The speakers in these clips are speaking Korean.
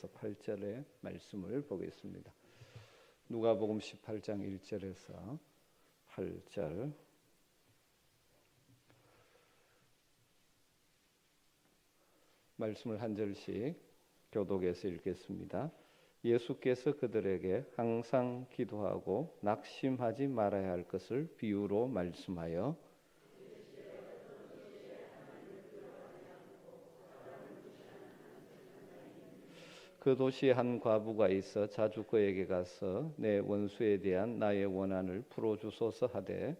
1절에서 8절의 말씀을 보겠습니다. 누가복음 18장 1절에서 8절. 말씀을 한 절씩 교독해서 읽겠습니다. 예수께서 그들에게 항상 기도하고 낙심하지 말아야 할 것을 비유로 말씀하여 그 도시에 한 과부가 있어 자주 그에게 가서 내 원수에 대한 나의 원한을 풀어주소서 하되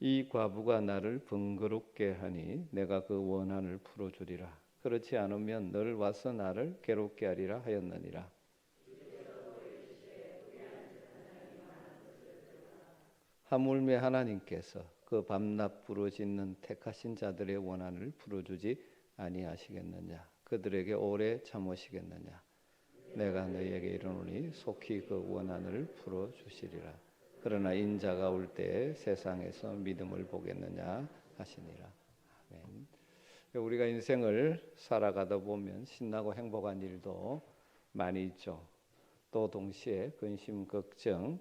이 과부가 나를 번거롭게 하니 내가 그 원한을 풀어주리라. 그렇지 않으면 늘 와서 나를 괴롭게 하리라 하였느니라. 하물며 하나님께서 그 밤낮 부르짖는 택하신 자들의 원한을 풀어주지 아니하시겠느냐. 그들에게 오래 참으시겠느냐. 내가 너희에게 이르노니 속히 그 원한을 풀어주시리라. 그러나 인자가 올 때에 세상에서 믿음을 보겠느냐 하시니라. 아멘. 우리가 인생을 살아가다 보면 신나고 행복한 일도 많이 있죠. 또 동시에 근심, 걱정,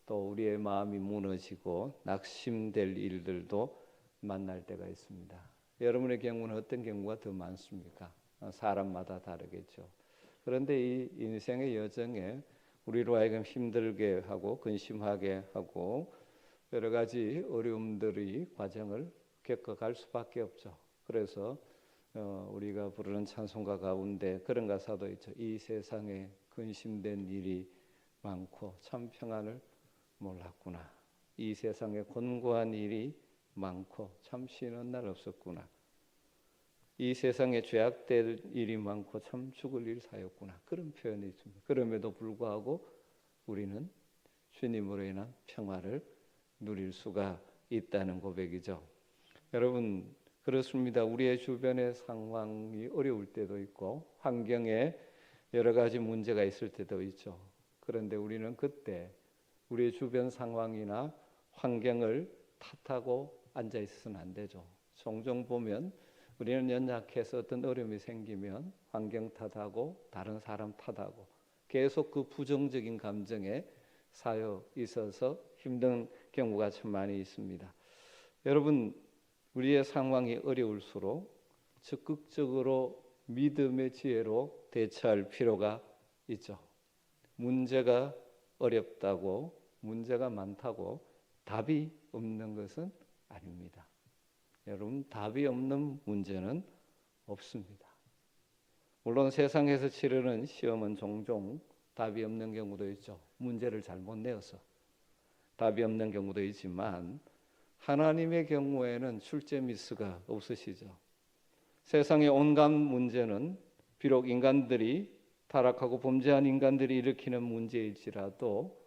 또 우리의 마음이 무너지고 낙심될 일들도 만날 때가 있습니다. 여러분의 경우는 어떤 경우가 더 많습니까? 사람마다 다르겠죠. 그런데 이 인생의 여정에 우리로 하여금 힘들게 하고 근심하게 하고 여러 가지 어려움들이 과정을 겪어갈 수밖에 없죠. 그래서 우리가 부르는 찬송가 가운데 그런 가사도 있죠. 이 세상에 근심된 일이 많고 참 평안을 몰랐구나. 이 세상에 곤고한 일이 많고 참 쉬는 날 없었구나. 이 세상에 죄악될 일이 많고 참 죽을 일 사였구나. 그런 표현이 있습니다. 그럼에도 불구하고 우리는 주님으로 인한 평화를 누릴 수가 있다는 고백이죠. 여러분 그렇습니다. 우리의 주변의 상황이 어려울 때도 있고 환경에 여러 가지 문제가 있을 때도 있죠. 그런데 우리는 그때 우리의 주변 상황이나 환경을 탓하고 앉아 있어서는 안 되죠. 종종 보면 우리는 연약해서 어떤 어려움이 생기면 환경 탓하고 다른 사람 탓하고 계속 그 부정적인 감정에 쌓여 있어서 힘든 경우가 참 많이 있습니다. 여러분 우리의 상황이 어려울수록 적극적으로 믿음의 지혜로 대처할 필요가 있죠. 문제가 어렵다고 문제가 많다고 답이 없는 것은 아닙니다. 여러분 답이 없는 문제는 없습니다. 물론 세상에서 치르는 시험은 종종 답이 없는 경우도 있죠. 문제를 잘못 내어서 답이 없는 경우도 있지만 하나님의 경우에는 출제 미스가 없으시죠. 세상의 온갖 문제는 비록 인간들이 타락하고 범죄한 인간들이 일으키는 문제일지라도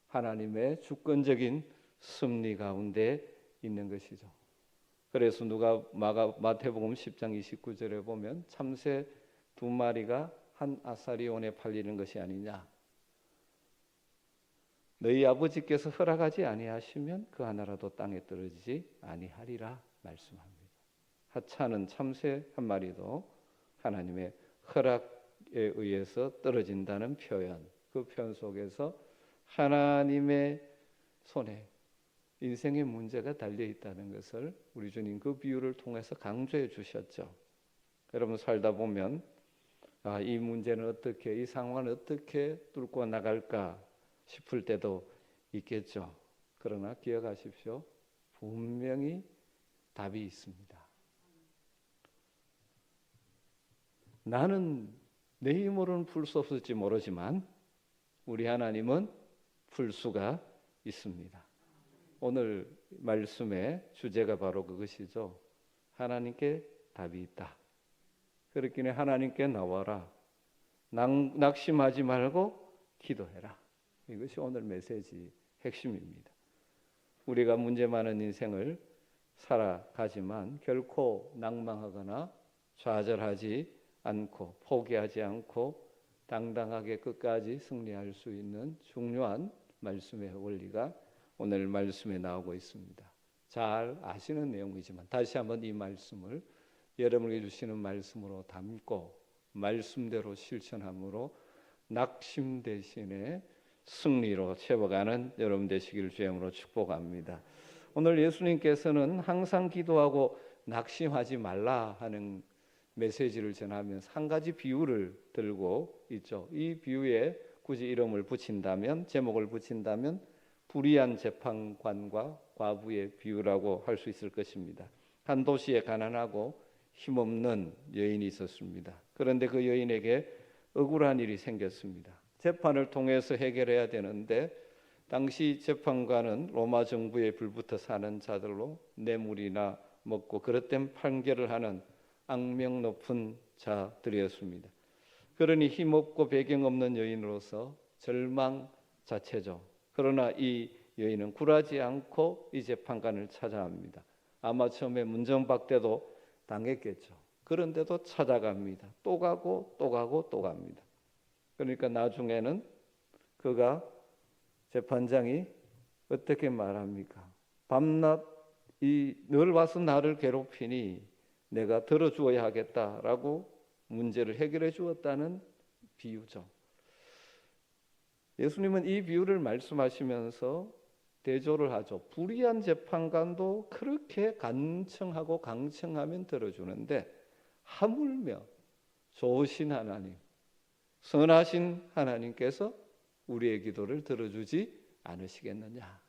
하나님의 주권적인 섭리 가운데 있는 것이죠. 그래서 마태복음 10장 29절에 보면 참새 2마리가 한 아사리온에 팔리는 것이 아니냐. 너희 아버지께서 허락하지 아니하시면 그 하나라도 땅에 떨어지지 아니하리라 말씀합니다. 하찮은 참새 한 마리도 하나님의 허락에 의해서 떨어진다는 표현, 그 표현 속에서 하나님의 손에 인생의 문제가 달려있다는 것을 우리 주님 그 비유를 통해서 강조해 주셨죠. 여러분 살다 보면 이 문제는 어떻게, 이 상황을 어떻게 뚫고 나갈까 싶을 때도 있겠죠. 그러나 기억하십시오. 분명히 답이 있습니다. 나는 내 힘으로는 풀 수 없을지 모르지만 우리 하나님은 풀 수가 있습니다. 오늘 말씀의 주제가 바로 그것이죠. 하나님께 답이 있다. 그렇기는 하나님께 나와라. 낙심하지 말고 기도해라. 이것이 오늘 메시지 핵심입니다. 우리가 문제 많은 인생을 살아가지만 결코 낭망하거나 좌절하지 않고 포기하지 않고 당당하게 끝까지 승리할 수 있는 중요한 말씀의 원리가 오늘 말씀에 나오고 있습니다. 잘 아시는 내용이지만 다시 한번 이 말씀을 여러분에게 주시는 말씀으로 담고 말씀대로 실천함으로 낙심 대신에 승리로 채워가는 여러분 되시기를 주의 이름으로 축복합니다. 오늘 예수님께서는 항상 기도하고 낙심하지 말라 하는 메시지를 전하면서 한 가지 비유를 들고 있죠. 이 비유에 굳이 이름을 붙인다면, 제목을 붙인다면 불의한 재판관과 과부의 비유라고 할 수 있을 것입니다. 한 도시에 가난하고 힘없는 여인이 있었습니다. 그런데 그 여인에게 억울한 일이 생겼습니다. 재판을 통해서 해결해야 되는데 당시 재판관은 로마 정부에 불붙어 사는 자들로 뇌물이나 먹고 그릇된 판결을 하는 악명 높은 자들이었습니다. 그러니 힘없고 배경 없는 여인으로서 절망 자체죠. 그러나 이 여인은 굴하지 않고 이 재판관을 찾아갑니다. 아마 처음에 문정박대도 당했겠죠. 그런데도 찾아갑니다. 또 가고 또 가고 또 갑니다. 그러니까 나중에는 그가 재판장이 어떻게 말합니까? 밤낮 늘 와서 나를 괴롭히니 내가 들어주어야 하겠다라고 문제를 해결해 주었다는 비유죠. 예수님은 이 비유를 말씀하시면서 대조를 하죠. 불의한 재판관도 그렇게 간청하고 강청하면 들어주는데 하물며 좋으신 하나님, 선하신 하나님께서 우리의 기도를 들어주지 않으시겠느냐.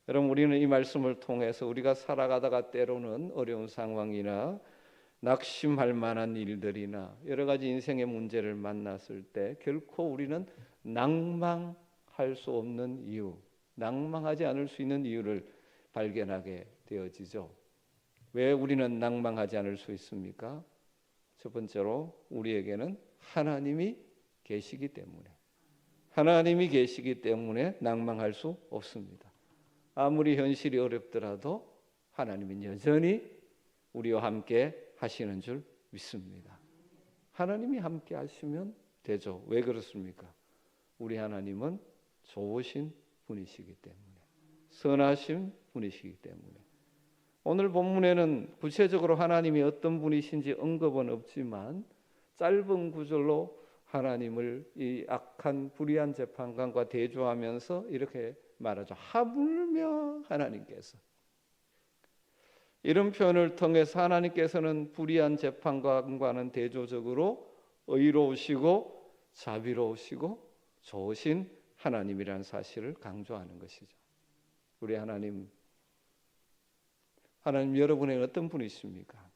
여러분, 우리는 이 말씀을 통해서 우리가 살아가다가 때로는 어려운 상황이나 낙심할 만한 일들이나 여러 가지 인생의 문제를 만났을 때 결코 우리는 낭망할 수 없는 이유, 낭망하지 않을 수 있는 이유를 발견하게 되어지죠. 왜 우리는 낭망하지 않을 수 있습니까? 첫 번째로 우리에게는 하나님이 계시기 때문에, 하나님이 계시기 때문에 낭망할 수 없습니다. 아무리 현실이 어렵더라도 하나님은 여전히 우리와 함께 하시는 줄 믿습니다. 하나님이 함께 하시면 되죠. 왜 그렇습니까? 우리 하나님은 좋으신 분이시기 때문에, 선하신 분이시기 때문에. 오늘 본문에는 구체적으로 하나님이 어떤 분이신지 언급은 없지만 짧은 구절로 하나님을 이 악한 불의한 재판관과 대조하면서 이렇게 말하죠. 하물며 하나님께서. 이런 표현을 통해서 하나님께서는 불의한 재판관과는 대조적으로 의로우시고 자비로우시고 좋으신 하나님이라는 사실을 강조하는 것이죠. 우리 하나님 여러분의 어떤 분이십니까?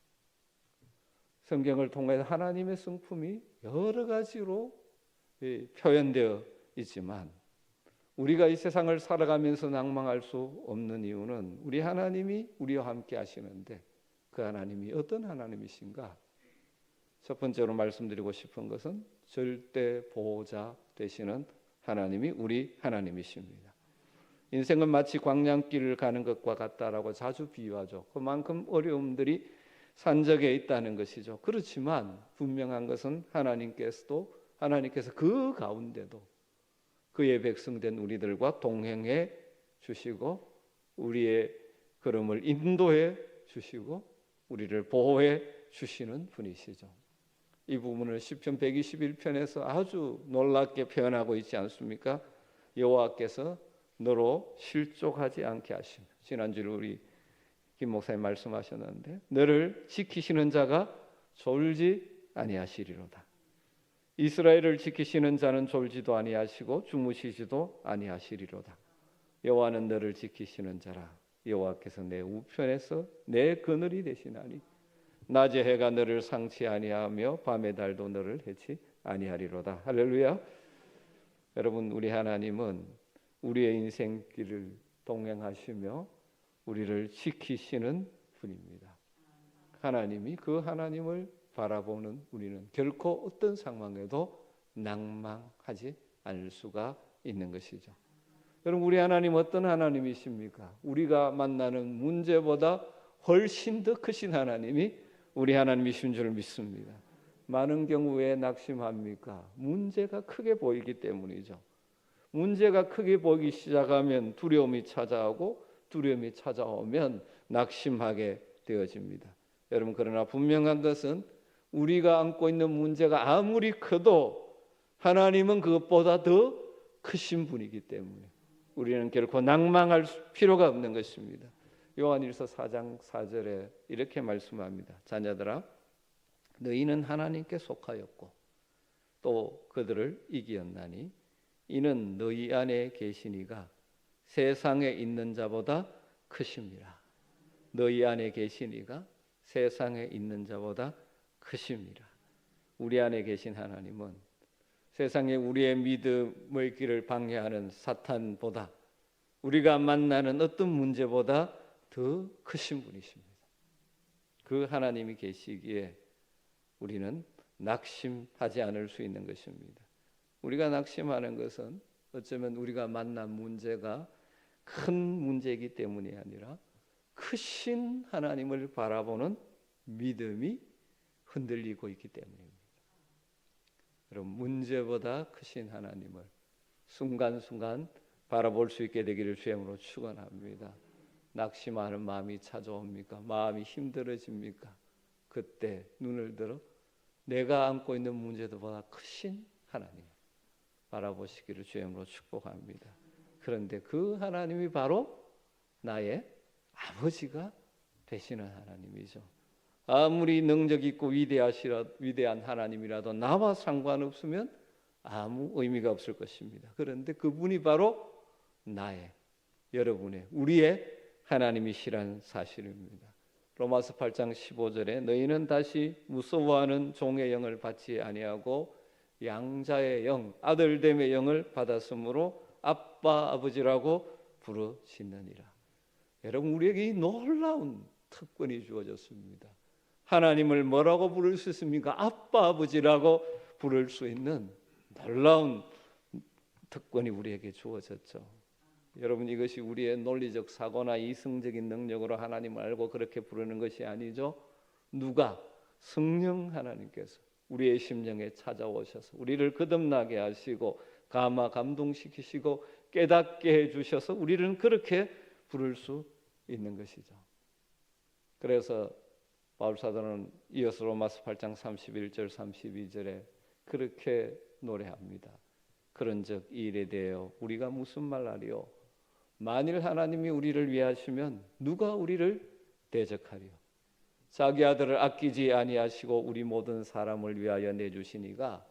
성경을 통해서 하나님의 성품이 여러 가지로 표현되어 있지만 우리가 이 세상을 살아가면서 낭망할 수 없는 이유는 우리 하나님이 우리와 함께 하시는데 그 하나님이 어떤 하나님이신가? 첫 번째로 말씀드리고 싶은 것은 절대 보호자 되시는 하나님이 우리 하나님이십니다. 인생은 마치 광양길을 가는 것과 같다라고 자주 비유하죠. 그만큼 어려움들이 산적에 있다는 것이죠. 그렇지만 분명한 것은 하나님께서 그 가운데도 그의 백성된 우리들과 동행해 주시고 우리의 걸음을 인도해 주시고 우리를 보호해 주시는 분이시죠. 이 부분을 시편 121편에서 아주 놀랍게 표현하고 있지 않습니까? 여호와께서 너로 실족하지 않게 하시며, 지난주에 우리 김 목사님 말씀하셨는데 너를 지키시는 자가 졸지 아니하시리로다. 이스라엘을 지키시는 자는 졸지도 아니하시고 주무시지도 아니하시리로다. 여호와는 너를 지키시는 자라. 여호와께서 내 우편에서 내 그늘이 되시나니 낮에 해가 너를 상치 아니하며 밤의 달도 너를 해치 아니하리로다. 할렐루야. 여러분, 우리 하나님은 우리의 인생길을 동행하시며 우리를 지키시는 분입니다. 하나님이 그 하나님을 바라보는 우리는 결코 어떤 상황에도 낭망하지 않을 수가 있는 것이죠. 여러분, 우리 하나님 어떤 하나님이십니까? 우리가 만나는 문제보다 훨씬 더 크신 하나님이 우리 하나님이신 줄 믿습니다. 많은 경우 왜 낙심합니까? 문제가 크게 보이기 때문이죠. 문제가 크게 보이기 시작하면 두려움이 찾아오고 두려움이 찾아오면 낙심하게 되어집니다. 여러분, 그러나 분명한 것은 우리가 안고 있는 문제가 아무리 커도 하나님은 그것보다 더 크신 분이기 때문에 우리는 결코 낭망할 필요가 없는 것입니다. 요한일서 4장 4절에 이렇게 말씀합니다. 자녀들아, 너희는 하나님께 속하였고 또 그들을 이기었나니 이는 너희 안에 계시니가 세상에 있는 자보다 크심이라. 너희 안에 계시니가 세상에 있는 자보다 크심이라. 우리 안에 계신 하나님은 세상에 우리의 믿음의 길을 방해하는 사탄보다, 우리가 만나는 어떤 문제보다 더 크신 분이십니다. 그 하나님이 계시기에 우리는 낙심하지 않을 수 있는 것입니다. 우리가 낙심하는 것은 어쩌면 우리가 만난 문제가 큰 문제이기 때문이 아니라 크신 하나님을 바라보는 믿음이 흔들리고 있기 때문입니다. 여러분, 문제보다 크신 하나님을 순간순간 바라볼 수 있게 되기를 주님으로 축원합니다. 낙심하는 마음이 찾아옵니까? 마음이 힘들어집니까? 그때 눈을 들어 내가 안고 있는 문제보다 크신 하나님 바라보시기를 주님으로 축복합니다. 그런데 그 하나님이 바로 나의 아버지가 되시는 하나님이죠. 아무리 능력 있고 위대한 하나님이라도 나와 상관없으면 아무 의미가 없을 것입니다. 그런데 그분이 바로 나의, 여러분의, 우리의 하나님이시라는 사실입니다. 로마서 8장 15절에 너희는 다시 무서워하는 종의 영을 받지 아니하고 양자의 영, 아들됨의 영을 받았으므로 아빠 아버지라고 부르시느니라. 여러분, 우리에게 이 놀라운 특권이 주어졌습니다. 하나님을 뭐라고 부를 수 있습니까? 아빠 아버지라고 부를 수 있는 놀라운 특권이 우리에게 주어졌죠. 여러분, 이것이 우리의 논리적 사고나 이성적인 능력으로 하나님을 알고 그렇게 부르는 것이 아니죠. 누가? 성령 하나님께서 우리의 심령에 찾아오셔서 우리를 거듭나게 하시고 감동시키시고 깨닫게 해주셔서 우리는 그렇게 부를 수 있는 것이죠. 그래서 바울사도는 이어서 로마서 8장 31절 32절에 그렇게 노래합니다. 그런즉 이 일에 대하여 우리가 무슨 말하리요? 만일 하나님이 우리를 위하시면 누가 우리를 대적하리요? 자기 아들을 아끼지 아니하시고 우리 모든 사람을 위하여 내주시니가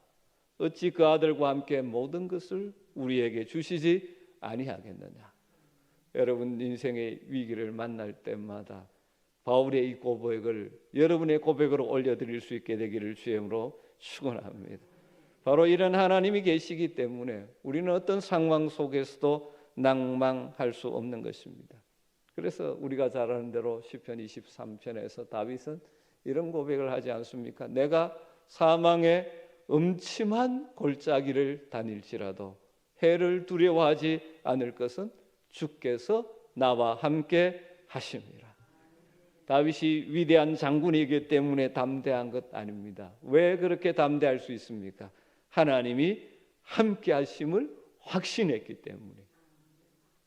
어찌 그 아들과 함께 모든 것을 우리에게 주시지 아니하겠느냐? 여러분, 인생의 위기를 만날 때마다 바울의 이 고백을 여러분의 고백으로 올려드릴 수 있게 되기를 주님으로 축원합니다. 바로 이런 하나님이 계시기 때문에 우리는 어떤 상황 속에서도 낭망할 수 없는 것입니다. 그래서 우리가 잘 아는 대로 시편 23편에서 다윗은 이런 고백을 하지 않습니까? 내가 사망의 음침한 골짜기를 다닐지라도 해를 두려워하지 않을 것은 주께서 나와 함께 하심이라. 다윗이 위대한 장군이기 때문에 담대한 것 아닙니다. 왜 그렇게 담대할 수 있습니까? 하나님이 함께 하심을 확신했기 때문에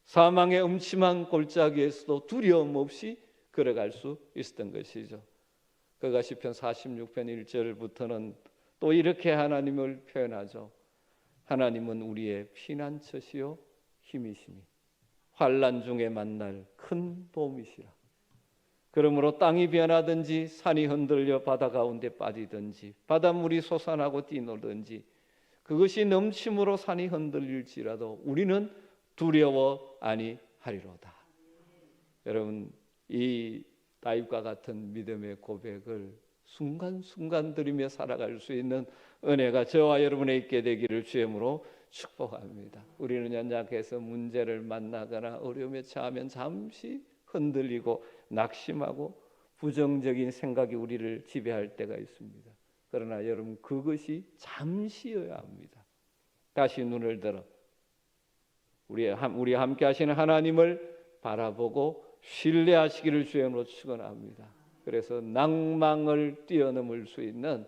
사망의 음침한 골짜기에서도 두려움 없이 걸어갈 수 있었던 것이죠. 그가 시편 46편 1절부터는 또 이렇게 하나님을 표현하죠. 하나님은 우리의 피난처시요 힘이시니 환난 중에 만날 큰 도움이시라. 그러므로 땅이 변하든지 산이 흔들려 바다 가운데 빠지든지 바닷물이 솟아나고 뛰놀든지 그것이 넘침으로 산이 흔들릴지라도 우리는 두려워 아니하리로다. 여러분, 이 다윗과 같은 믿음의 고백을 순간순간 들으며 살아갈 수 있는 은혜가 저와 여러분에 있게 되기를 주님으로 축복합니다. 우리는 연약해서 문제를 만나거나 어려움에 처하면 잠시 흔들리고 낙심하고 부정적인 생각이 우리를 지배할 때가 있습니다. 그러나 여러분, 그것이 잠시여야 합니다. 다시 눈을 들어 우리 함께 하시는 하나님을 바라보고 신뢰하시기를 주님으로 축원합니다. 그래서 낭망을 뛰어넘을 수 있는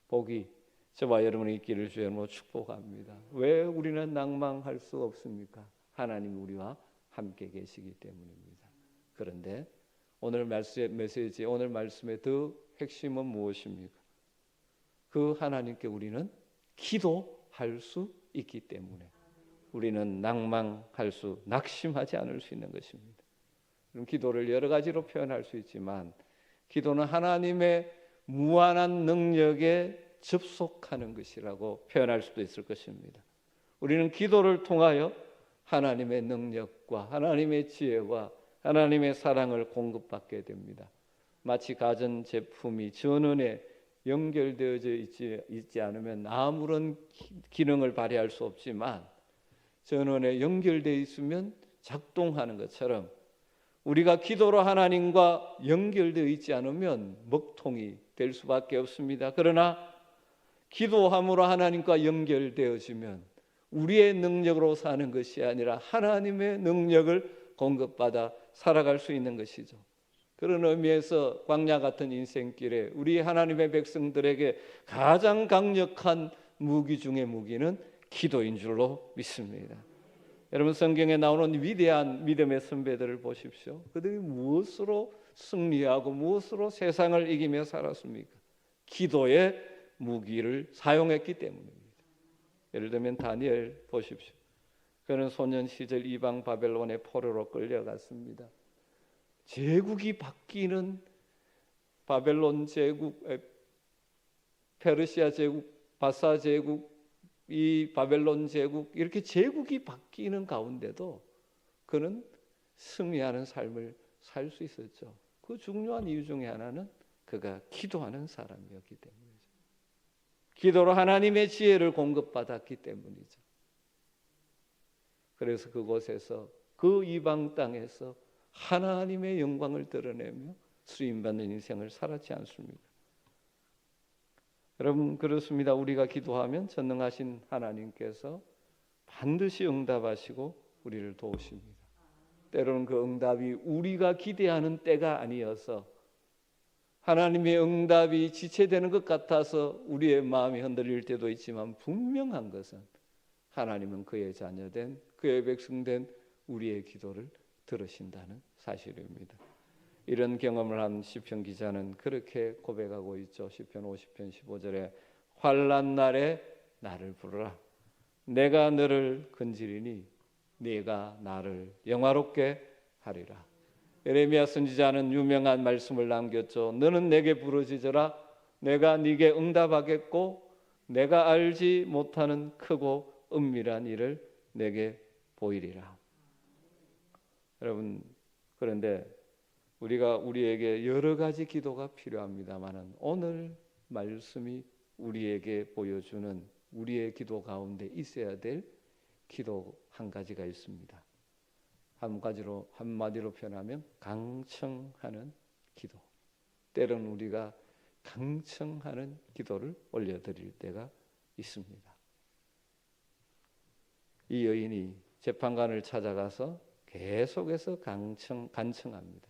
복이 저와 여러분이 있기를 주님으로 축복합니다. 왜 우리는 낭망할 수 없습니까? 하나님이 우리와 함께 계시기 때문입니다. 그런데 오늘 메시지, 오늘 말씀의 더 핵심은 무엇입니까? 그 하나님께 우리는 기도할 수 있기 때문에 우리는 낙심하지 않을 수 있는 것입니다. 그럼 기도를 여러 가지로 표현할 수 있지만 기도는 하나님의 무한한 능력에 접속하는 것이라고 표현할 수도 있을 것입니다. 우리는 기도를 통하여 하나님의 능력과 하나님의 지혜와 하나님의 사랑을 공급받게 됩니다. 마치 가전제품이 전원에 연결되어져 있지 않으면 아무런 기능을 발휘할 수 없지만 전원에 연결되어 있으면 작동하는 것처럼 우리가 기도로 하나님과 연결되어 있지 않으면 먹통이 될 수밖에 없습니다. 그러나 기도함으로 하나님과 연결되어지면 우리의 능력으로 사는 것이 아니라 하나님의 능력을 공급받아 살아갈 수 있는 것이죠. 그런 의미에서 광야 같은 인생길에 우리 하나님의 백성들에게 가장 강력한 무기 중의 무기는 기도인 줄로 믿습니다. 여러분, 성경에 나오는 위대한 믿음의 선배들을 보십시오. 그들이 무엇으로 승리하고 무엇으로 세상을 이기며 살았습니까? 기도의 무기를 사용했기 때문입니다. 예를 들면 다니엘 보십시오. 그는 소년 시절 이방 바벨론의 포로로 끌려갔습니다. 제국이 바뀌는 바벨론 제국, 페르시아 제국, 바사 제국, 이 바벨론 제국, 이렇게 제국이 바뀌는 가운데도 그는 승리하는 삶을 살 수 있었죠. 그 중요한 이유 중에 하나는 그가 기도하는 사람이었기 때문이죠. 기도로 하나님의 지혜를 공급받았기 때문이죠. 그래서 그곳에서 그 이방 땅에서 하나님의 영광을 드러내며 쓰임받는 인생을 살았지 않습니까? 여러분, 그렇습니다. 우리가 기도하면 전능하신 하나님께서 반드시 응답하시고 우리를 도우십니다. 때로는 그 응답이 우리가 기대하는 때가 아니어서 하나님의 응답이 지체되는 것 같아서 우리의 마음이 흔들릴 때도 있지만 분명한 것은 하나님은 그의 자녀된 그의 백성된 우리의 기도를 들으신다는 사실입니다. 이런 경험을 한 시편 기자는 그렇게 고백하고 있죠. 시편 50편 15절에 환난 날에 나를 부르라. 내가 너를 건지리니 네가 나를 영화롭게 하리라. 예레미야 선지자는 유명한 말씀을 남겼죠. 너는 내게 부르짖으라. 내가 네게 응답하겠고 내가 알지 못하는 크고 은밀한 일을 내게 보이리라. 여러분, 그런데 우리에게 여러 가지 기도가 필요합니다만은 오늘 말씀이 우리에게 보여주는 우리의 기도 가운데 있어야 될 기도 한 가지가 있습니다. 한마디로 표현하면 강청하는 기도. 때로는 우리가 강청하는 기도를 올려드릴 때가 있습니다. 이 여인이 재판관을 찾아가서 계속해서 간청합니다.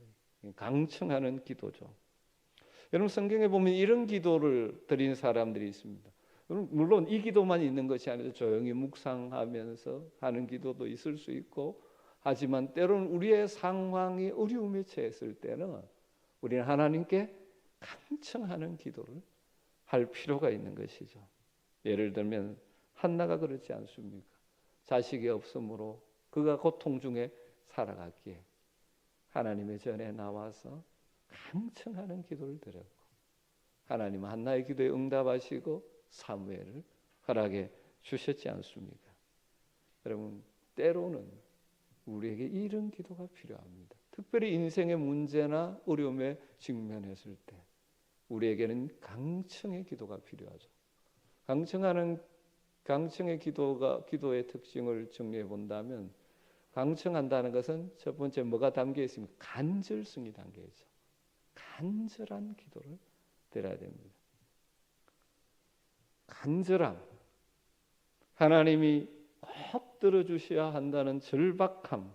강청하는 기도죠. 여러분, 성경에 보면 이런 기도를 드린 사람들이 있습니다. 물론 이 기도만 있는 것이 아니라 조용히 묵상하면서 하는 기도도 있을 수 있고, 하지만 때로는 우리의 상황이 어려움에 처했을 때는 우리는 하나님께 간청하는 기도를 할 필요가 있는 것이죠. 예를 들면 한나가 그렇지 않습니까? 자식이 없으므로 그가 고통 중에 살아갔기에 하나님의 전에 나와서 간청하는 기도를 드렸고, 하나님은 한나의 기도에 응답하시고 사무엘을 허락해 주셨지 않습니까? 여러분, 때로는 우리에게 이런 기도가 필요합니다. 특별히 인생의 문제나 어려움에 직면했을 때 우리에게는 강청의 기도가 필요하죠. 강청의 기도의 특징을 정리해 본다면, 강청한다는 것은 첫 번째 뭐가 담겨 있습니까? 간절성이 담겨 있죠. 간절한 기도를 드려야 됩니다. 간절함, 하나님이 꼭 들어주셔야 한다는 절박함.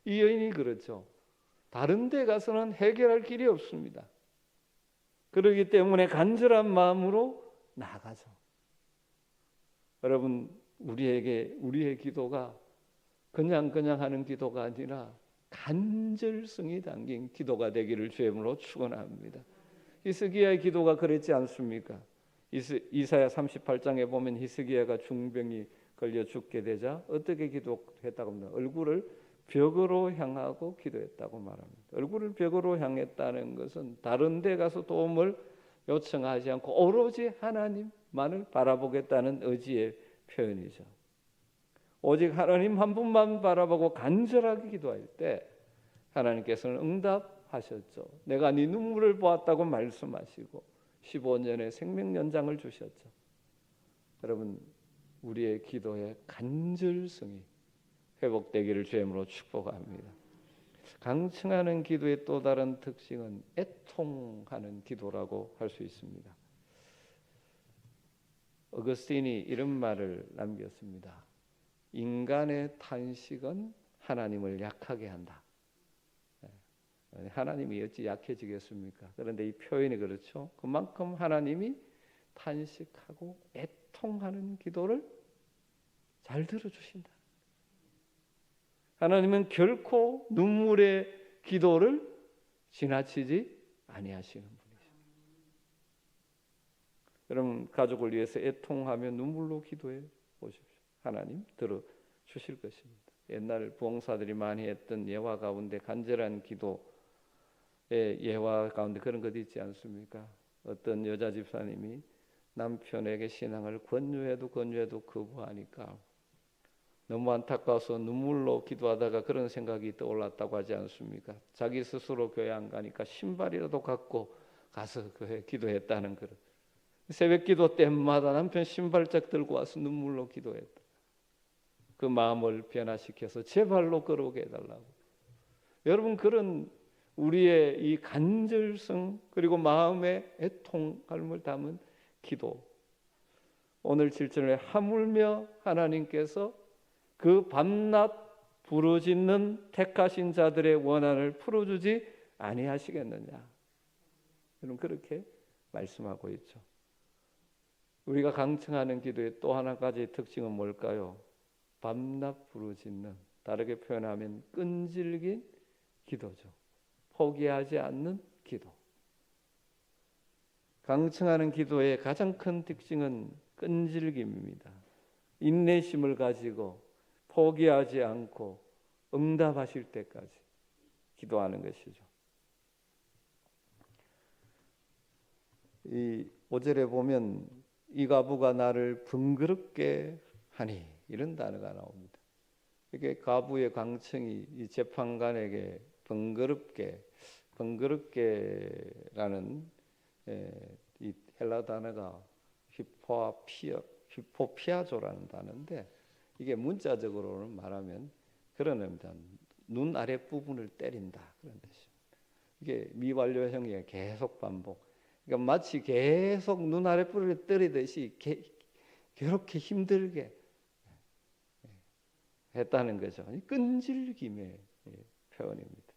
이 여인이 그렇죠. 다른 데 가서는 해결할 길이 없습니다. 그렇기 때문에 간절한 마음으로 나가죠. 여러분, 우리의 기도가 그냥 하는 기도가 아니라 간절성이 담긴 기도가 되기를 주의 이름으로 축원합니다. 히스기야의 기도가 그랬지 않습니까? 이사야 38장에 보면 히스기야가 중병이 걸려 죽게 되자 어떻게 기도했다고 합니다. 얼굴을 벽으로 향하고 기도했다고 말합니다. 얼굴을 벽으로 향했다는 것은 다른 데 가서 도움을 요청하지 않고 오로지 하나님만을 바라보겠다는 의지의 표현이죠. 오직 하나님 한 분만 바라보고 간절하게 기도할 때 하나님께서는 응답하셨죠. 내가 네 눈물을 보았다고 말씀하시고 15년의 생명 연장을 주셨죠. 여러분, 우리의 기도의 간절성이 회복되기를 주의 이름으로 축복합니다. 강청하는 기도의 또 다른 특징은 애통하는 기도라고 할 수 있습니다. 어거스틴이 이런 말을 남겼습니다. 인간의 탄식은 하나님을 약하게 한다. 하나님이 어찌 약해지겠습니까? 그런데 이 표현이 그렇죠. 그만큼 하나님이 탄식하고 애통하는 기도를 잘 들어주신다. 하나님은 결코 눈물의 기도를 지나치지 아니하시는 분이십니다. 여러분, 가족을 위해서 애통하며 눈물로 기도해 보십시오. 하나님 들어주실 것입니다. 옛날 부흥사들이 많이 했던 예화 가운데 간절한 기도의 예화 가운데 그런 것 있지 않습니까? 어떤 여자 집사님이 남편에게 신앙을 권유해도 거부하니까 너무 안타까워서 눈물로 기도하다가 그런 생각이 떠올랐다고 하지 않습니까? 자기 스스로 교회 안 가니까 신발이라도 갖고 가서 교회 기도했다는 그런. 새벽 기도 때마다 남편 신발짝 들고 와서 눈물로 기도했다. 그 마음을 변화시켜서 제 발로 걸어오게 해달라고. 여러분, 그런 우리의 이 간절성 그리고 마음의 애통함을 담은 기도. 오늘 7절에 하물며 하나님께서 그 밤낮 부르짖는 택하신 자들의 원한을 풀어주지 아니하시겠느냐. 여러분, 그렇게 말씀하고 있죠. 우리가 강청하는 기도의 또 한 가지 특징은 뭘까요? 밤낮 부르짖는, 다르게 표현하면 끈질긴 기도죠. 포기하지 않는 기도. 강청하는 기도의 가장 큰 특징은 끈질김입니다. 인내심을 가지고 포기하지 않고 응답하실 때까지 기도하는 것이죠. 이 5절에 보면 이 가부가 나를 번거롭게 하니 이런 단어가 나옵니다. 이게 가부의 강청이 이 재판관에게 번거롭게라는 이 헬라 단어가 히포피아조라는 단어인데 이게 문자적으로는 말하면 그런 의미입니다. 눈 아래 부분을 때린다 그런 뜻입니다. 이게 미완료형의 계속 반복. 그러니까 마치 계속 눈 아래 부분을 때리듯이 그렇게 힘들게 했다는 거죠. 끈질김의 표현입니다.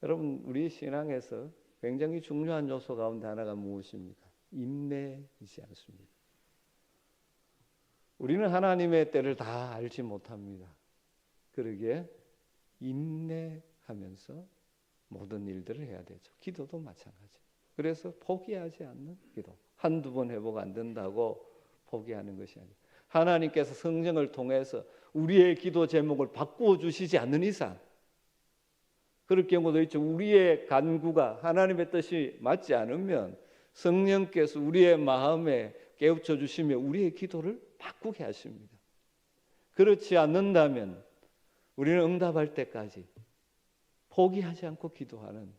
여러분, 우리 신앙에서 굉장히 중요한 요소 가운데 하나가 무엇입니까? 인내이지 않습니까? 우리는 하나님의 때를 다 알지 못합니다. 그러기에 인내하면서 모든 일들을 해야 되죠. 기도도 마찬가지. 그래서 포기하지 않는 기도. 한두 번 해보고 안 된다고 포기하는 것이 아니에요. 하나님께서 성령을 통해서 우리의 기도 제목을 바꾸어 주시지 않는 이상 그럴 경우도 있죠. 우리의 간구가 하나님의 뜻이 맞지 않으면 성령께서 우리의 마음에 깨우쳐 주시며 우리의 기도를 바꾸게 하십니다. 그렇지 않는다면 우리는 응답할 때까지 포기하지 않고 기도하는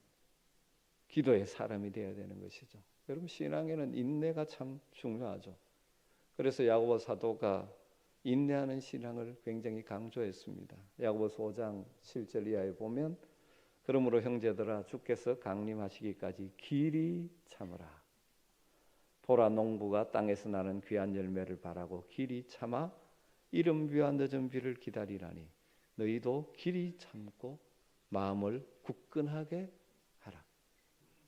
기도의 사람이 되어야 되는 것이죠. 여러분, 신앙에는 인내가 참 중요하죠. 그래서 야고보 사도가 인내하는 신앙을 굉장히 강조했습니다. 야고보서 5장 7절 이하에 보면 그러므로 형제들아 주께서 강림하시기까지 길이 참으라. 보라, 농부가 땅에서 나는 귀한 열매를 바라고 길이 참아 이른 비와 늦은 비를 기다리라니 너희도 길이 참고 마음을 굳건하게 하라.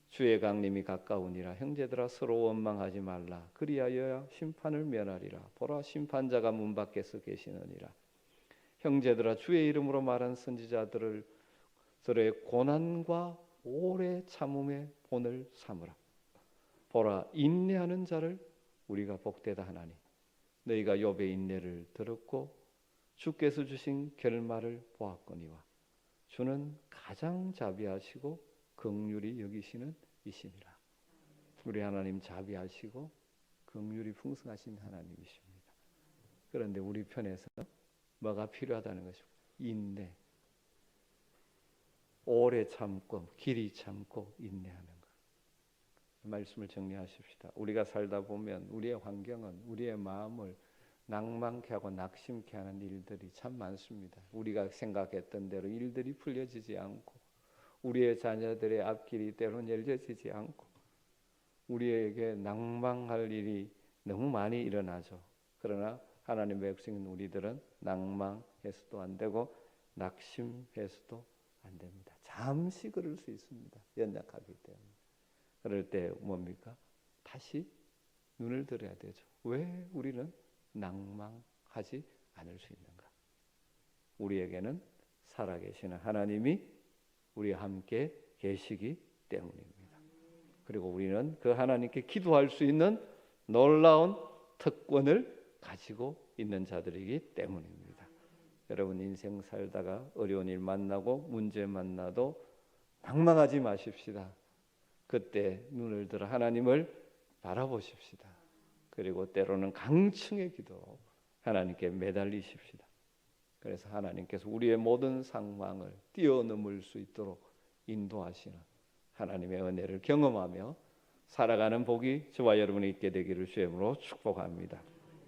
주의 강림이 가까우니라. 형제들아 서로 원망하지 말라. 그리하여야 심판을 면하리라. 보라, 심판자가 문 밖에서 계시느니라. 형제들아 주의 이름으로 말한 선지자들을 서로의 고난과 오래 참음의 본을 삼으라. 보라, 인내하는 자를 우리가 복되다 하나니 너희가 욥의 인내를 들었고 주께서 주신 결말을 보았거니와 주는 가장 자비하시고 긍휼히 여기시는 이심이라. 우리 하나님 자비하시고 긍휼이 풍성하신 하나님이십니다. 그런데 우리 편에서 뭐가 필요하다는 것입니다. 인내, 오래 참고 길이 참고 인내하는 것. 말씀을 정리하십시다. 우리가 살다 보면 우리의 환경은 우리의 마음을 낭만케 하고 낙심케 하는 일들이 참 많습니다. 우리가 생각했던 대로 일들이 풀려지지 않고 우리의 자녀들의 앞길이 때로는 열려지지 않고 우리에게 낭망할 일이 너무 많이 일어나죠. 그러나 하나님의 백성인 우리들은 낭망해서도 안 되고 낙심해서도 안 됩니다. 잠시 그럴 수 있습니다. 연약하기 때문에. 그럴 때 뭡니까? 다시 눈을 들어야 되죠. 왜 우리는 낭망하지 않을 수 있는가? 우리에게는 살아계시는 하나님이 우리와 함께 계시기 때문입니다. 그리고 우리는 그 하나님께 기도할 수 있는 놀라운 특권을 가지고 있는 자들이기 때문입니다. 여러분 인생 살다가 어려운 일 만나고 문제 만나도 낭망하지 마십시다. 그때 눈을 들어 하나님을 바라보십시다. 그리고 때로는 강층의 기도 하나님께 매달리십시다. 그래서 하나님께서 우리의 모든 상황을 뛰어넘을 수 있도록 인도하시는 하나님의 은혜를 경험하며 살아가는 복이 저와 여러분이 있게 되기를 주의 이름으로 축복합니다.